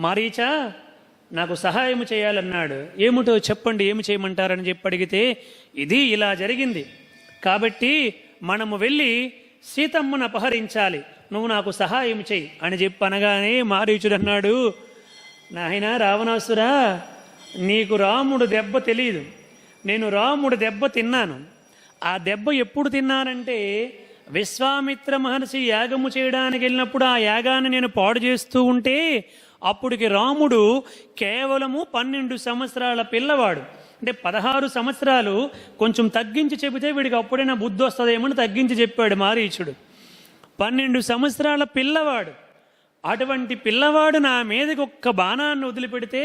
మారీచా నాకు సహాయం చేయాలన్నాడు. ఏమిటో చెప్పండి, ఏమి చేయమంటారని చెప్పి అడిగితే ఇది ఇలా జరిగింది కాబట్టి మనము వెళ్ళి సీతమ్మను అపహరించాలి, నువ్వు నాకు సహాయం చెయ్యి అని చెప్పి అనగానే మారీచుడు అన్నాడు, నాయనా రావణాసురా, నీకు రాముడు దెబ్బ తెలియదు. నేను రాముడు దెబ్బ తిన్నాను. ఆ దెబ్బ ఎప్పుడు తిన్నానంటే విశ్వామిత్ర మహర్షి యాగము చేయడానికి వెళ్ళినప్పుడు ఆ యాగాన్ని నేను పాడు చేస్తూ ఉంటే అప్పటికి రాముడు కేవలము 12 సంవత్సరాల పిల్లవాడు. అంటే 16 సంవత్సరాలు కొంచెం తగ్గించి చెబితే వీడికి అప్పుడైనా బుద్ధి వస్తుందేమని తగ్గించి చెప్పాడు మారీచుడు. 12 సంవత్సరాల పిల్లవాడు. అటువంటి పిల్లవాడు నా మీదకి ఒక్క బాణాన్ని వదిలిపెడితే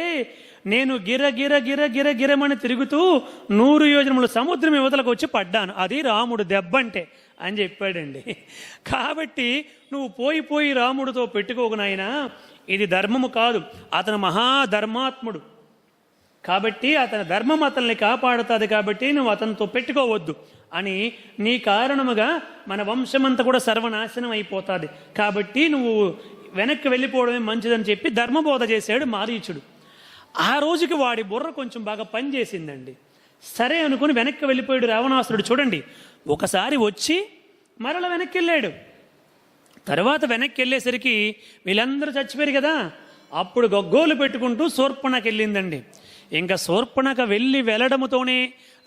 నేను గిర గిర గిర గిర గిరమని తిరుగుతూ 100 యోజనముల సముద్రం యువతలకు వచ్చి పడ్డాను. అది రాముడు దెబ్బంటే అని చెప్పాడండి. కాబట్టి నువ్వు పోయి రాముడితో పెట్టుకోకు నాయనా, ఇది ధర్మము కాదు. అతను మహాధర్మాత్ముడు కాబట్టి అతని ధర్మం అతన్ని కాపాడుతుంది కాబట్టి నువ్వు అతనితో పెట్టుకోవద్దు అని, నీ కారణముగా మన వంశమంతా కూడా సర్వనాశనం అయిపోతుంది కాబట్టి నువ్వు వెనక్కి వెళ్ళిపోవడమే మంచిదని చెప్పి ధర్మబోధ చేశాడు మారీచుడు. ఆ రోజుకి వాడి బుర్ర కొంచెం బాగా పనిచేసిందండి. సరే అనుకుని వెనక్కి వెళ్ళిపోయాడు రావణాసురుడు. చూడండి, ఒకసారి వచ్చి మరల వెనక్కి వెళ్ళాడు. తర్వాత వెనక్కి వెళ్ళేసరికి వీళ్ళందరూ చచ్చిపోయారు కదా. అప్పుడు గగ్గోలు పెట్టుకుంటూ శూర్పణకి వెళ్ళిందండి. ఇంకా శూర్పణక వెళ్ళడముతోనే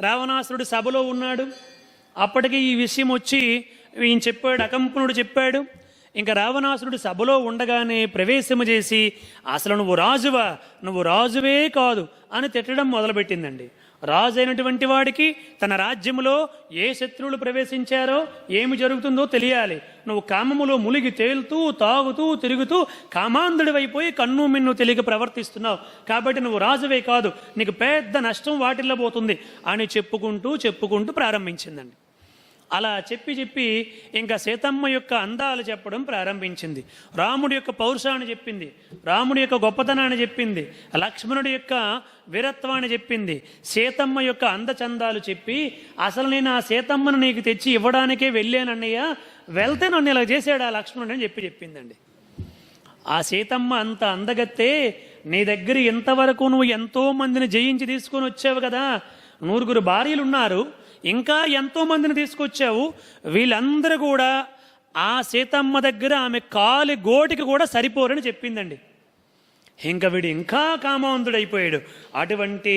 రావణాసురుడు సభలో ఉన్నాడు. అప్పటికి ఈ విషయం వచ్చి ఈయన చెప్పాడు, అకంపనుడు చెప్పాడు. ఇంకా రావణాసురుడు సభలో ఉండగానే ప్రవేశము చేసి అసలు నువ్వు రాజువా, నువ్వు రాజువే కాదు అని తిట్టడం మొదలుపెట్టిందండి. రాజు అయినటువంటి వాడికి తన రాజ్యములో ఏ శత్రువులు ప్రవేశించారో ఏమి జరుగుతుందో తెలియాలి. నువ్వు కామములో ములిగి తేలుతూ తాగుతూ తిరుగుతూ కామాంధుడివైపోయి కన్ను మిన్ను తెలియక ప్రవర్తిస్తున్నావు కాబట్టి నువ్వు రాజువే కాదు, నీకు పెద్ద నష్టం వాటిల్లబోతుంది అని చెప్పుకుంటూ ప్రారంభించిందండి. అలా చెప్పి ఇంకా సీతమ్మ యొక్క అందాలు చెప్పడం ప్రారంభించింది. రాముడి యొక్క పౌరుషాన్ని చెప్పింది, రాముడి యొక్క గొప్పతనాన్ని చెప్పింది, లక్ష్మణుడి యొక్క వీరత్వాన్ని చెప్పింది, సీతమ్మ యొక్క అందచందాలు చెప్పి అసలు నేను ఆ సీతమ్మను నీకు తెచ్చి ఇవ్వడానికే వెళ్ళానన్నయ్య, వెళ్తే నన్ను ఇలా చేశాడు ఆ లక్ష్మణుడు అని చెప్పిందండి. ఆ సీతమ్మ అంత అందగత్తే, నీ దగ్గర ఇంతవరకు నువ్వు ఎంతో మందిని జయించి తీసుకొని వచ్చావు కదా, 9 భార్యలు ఉన్నారు, ఇంకా ఎంతో మందిని తీసుకొచ్చావు, వీళ్ళందరూ కూడా ఆ సీతమ్మ దగ్గర ఆమె కాలి గోటికి కూడా సరిపోరని చెప్పిందండి. ఇంకా వీడు ఇంకా కామాంధుడైపోయాడు. అటువంటి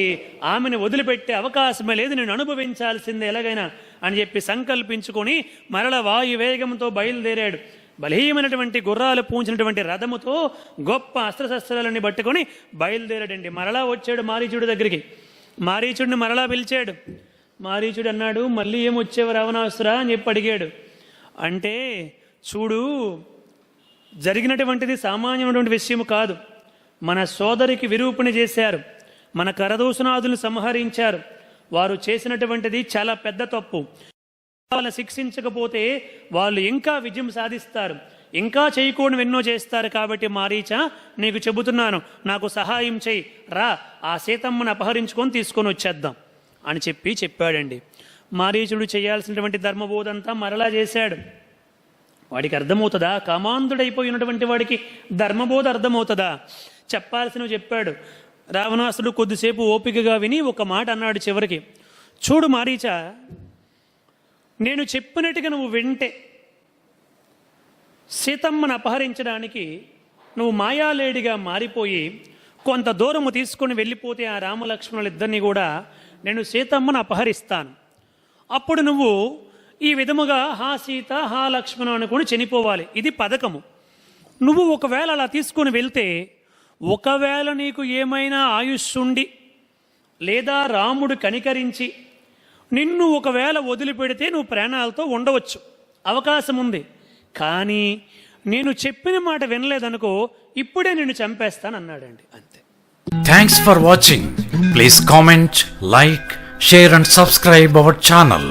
ఆమెను వదిలిపెట్టే అవకాశమే లేదు, నేను అనుభవించాల్సిందే ఎలాగైనా అని చెప్పి సంకల్పించుకొని మరల వాయువేగంతో బయలుదేరాడు. బలీయమైనటువంటి గుర్రాలు పూంచినటువంటి రథముతో గొప్ప అస్త్రశస్త్రాలని పట్టుకొని బయలుదేరాడండి. మరలా వచ్చాడు మారీచుడి దగ్గరికి. మారీచుడిని మరలా పిలిచాడు. మారీచుడు అన్నాడు, మళ్ళీ ఏమొచ్చేవు రావణాసురా అని చెప్పి అడిగాడు. అంటే చూడు, జరిగినటువంటిది సామాన్యమైనటువంటి విషయము కాదు. మన సోదరికి విరూపణ చేశారు, మన కరదూషణాదులను సంహరించారు. వారు చేసినటువంటిది చాలా పెద్ద తప్పు. వాళ్ళని శిక్షించకపోతే వాళ్ళు ఇంకా విజయం సాధిస్తారు, ఇంకా చేయకూడని ఎన్నో చేస్తారు. కాబట్టి మారీచా, నీకు చెబుతున్నాను, నాకు సహాయం చేయి, రా ఆ సీతమ్మను అపహరించుకొని తీసుకొని వచ్చేద్దాం అని చెప్పాడండి. మారీచుడు చేయాల్సినటువంటి ధర్మబోధంతా మరలా చేశాడు. వాడికి అర్థమవుతుందా? కామాంధుడైపోయినటువంటి వాడికి ధర్మబోధ అర్థమవుతుందా? చెప్పాల్సినవి చెప్పాడు. రావణాసుడు కొద్దిసేపు ఓపికగా విని ఒక మాట అన్నాడు చివరికి, చూడు మారీచా, నేను చెప్పినట్టుగా నువ్వు వింటే సీతమ్మను అపహరించడానికి నువ్వు మాయాలేడిగా మారిపోయి కొంత దూరము తీసుకొని వెళ్ళిపోతే ఆ రామలక్ష్మణులిద్దరినీ కూడా నేను సీతమ్మను అపహరిస్తాను. అప్పుడు నువ్వు ఈ విధముగా హా సీత హా లక్ష్మణ అనుకుని చనిపోవాలి. ఇది పథకము. నువ్వు ఒకవేళ అలా తీసుకొని వెళ్తే, ఒకవేళ నీకు ఏమైనా ఆయుష్షుండి లేదా రాముడు కనికరించి నిన్ను ఒకవేళ వదిలిపెడితే నువ్వు ప్రాణాలతో ఉండవచ్చు, అవకాశం ఉంది. కానీ నేను చెప్పిన మాట వినలేదనుకో, ఇప్పుడే నిన్ను చంపేస్తానన్నాడండి. అంతే. Thanks for watching. Please comment, like, share and subscribe our channel.